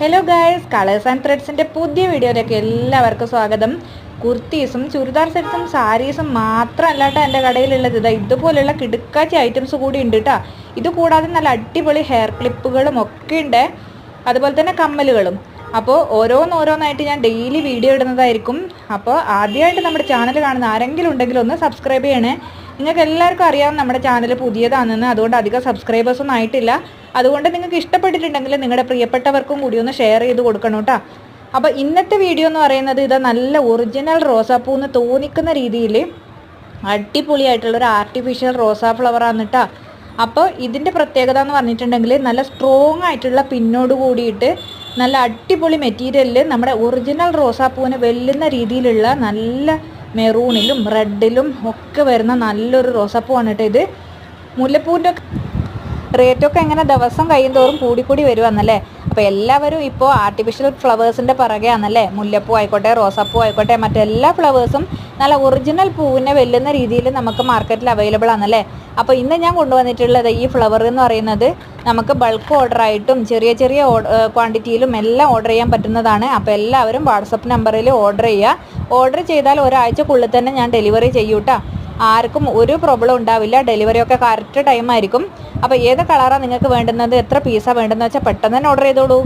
Hello guys, colours and ത്രെഡ്സിൻ്റെ പുതിയ വീഡിയോയിലേക്ക് എല്ലാവർക്കും സ്വാഗതം. കുർത്തീസും ചുരിദാർ സെറ്റ്സും സാരീസും മാത്രമല്ല കേട്ടോ എൻ്റെ കടയിലുള്ളത്. ഇതുപോലെയുള്ള കിടുക്കാച്ചി ഐറ്റംസ് കൂടി ഉണ്ട് കേട്ടോ. ഇത് കൂടാതെ നല്ല അടിപൊളി ഹെയർ ക്ലിപ്പുകളും ഒക്കെ ഉണ്ട്, അതുപോലെ തന്നെ കമ്മലുകളും. അപ്പോൾ ഓരോന്നായിട്ട് ഞാൻ ഡെയിലി വീഡിയോ ഇടുന്നതായിരിക്കും. അപ്പോൾ ആദ്യമായിട്ട് നമ്മുടെ ചാനൽ കാണുന്ന ആരെങ്കിലും ഉണ്ടെങ്കിൽ ഒന്ന് സബ്സ്ക്രൈബ് ചെയ്യണേ. നിങ്ങൾക്ക് എല്ലാവർക്കും അറിയാം നമ്മുടെ ചാനൽ പുതിയതാണെന്ന്, അതുകൊണ്ട് അധികം സബ്സ്ക്രൈബേഴ്സൊന്നും ആയിട്ടില്ല. അതുകൊണ്ട് നിങ്ങൾക്ക് ഇഷ്ടപ്പെട്ടിട്ടുണ്ടെങ്കിൽ നിങ്ങളുടെ പ്രിയപ്പെട്ടവർക്കും കൂടി ഒന്ന് ഷെയർ ചെയ്ത് കൊടുക്കണം കേട്ടോ. അപ്പോൾ ഇന്നത്തെ വീഡിയോ എന്ന് പറയുന്നത് ഇത് നല്ല ഒറിജിനൽ റോസാപ്പൂ എന്ന് തോന്നിക്കുന്ന രീതിയിൽ അടിപൊളിയായിട്ടുള്ളൊരു ആർട്ടിഫിഷ്യൽ റോസാ ഫ്ലവറാണ് കേട്ടോ. അപ്പോൾ ഇതിൻ്റെ പ്രത്യേകത എന്ന് പറഞ്ഞിട്ടുണ്ടെങ്കിൽ നല്ല സ്ട്രോങ് ആയിട്ടുള്ള പിന്നോട് കൂടിയിട്ട് നല്ല അടിപൊളി മെറ്റീരിയലിൽ നമ്മുടെ ഒറിജിനൽ റോസാപ്പൂവിനെ വെല്ലുന്ന രീതിയിലുള്ള നല്ല മെറൂണിലും റെഡിലും ഒക്കെ വരുന്ന നല്ലൊരു റോസാപ്പൂവാണ് കേട്ടോ ഇത്. മുല്ലപ്പൂവിൻ്റെ റേറ്റൊക്കെ എങ്ങനെ ദിവസം കഴിയുന്തോറും കൂടിക്കൂടി വരുവാന്നല്ലേ. അപ്പോൾ എല്ലാവരും ഇപ്പോൾ ആർട്ടിഫിഷ്യൽ ഫ്ലവേഴ്സിൻ്റെ പുറകെയാണല്ലേ. മുല്ലപ്പൂ ആയിക്കോട്ടെ, റോസാപ്പൂ ആയിക്കോട്ടെ, മറ്റെല്ലാ ഫ്ലവേഴ്സും നല്ല ഒറിജിനൽ പൂവിനെ വെല്ലുന്ന രീതിയിൽ നമുക്ക് മാർക്കറ്റിൽ അവൈലബിൾ ആണല്ലേ. അപ്പോൾ ഇന്ന് ഞാൻ കൊണ്ടുവന്നിട്ടുള്ളത് ഈ ഫ്ലവർ എന്ന് പറയുന്നത് നമുക്ക് ബൾക്ക് ഓർഡറായിട്ടും ചെറിയ ചെറിയ ക്വാണ്ടിറ്റിയിലും എല്ലാം ഓർഡർ ചെയ്യാൻ പറ്റുന്നതാണ്. അപ്പോൾ എല്ലാവരും വാട്സപ്പ് നമ്പറിൽ ഓർഡർ ചെയ്യുക. ഓർഡർ ചെയ്താൽ ഒരാഴ്ചക്കുള്ളിൽ തന്നെ ഞാൻ ഡെലിവറി ചെയ്യൂട്ടാ. ആർക്കും ഒരു പ്രോബ്ലം ഉണ്ടാവില്ല. ഡെലിവറിയൊക്കെ കറക്റ്റ് ടൈം ആയിരിക്കും. അപ്പോൾ ഏത് കളറാണ് നിങ്ങൾക്ക് വേണ്ടുന്നത്, എത്ര പീസാണ് വേണ്ടതെന്ന് വെച്ചാൽ പെട്ടെന്ന് തന്നെ ഓർഡർ ചെയ്തോളൂ.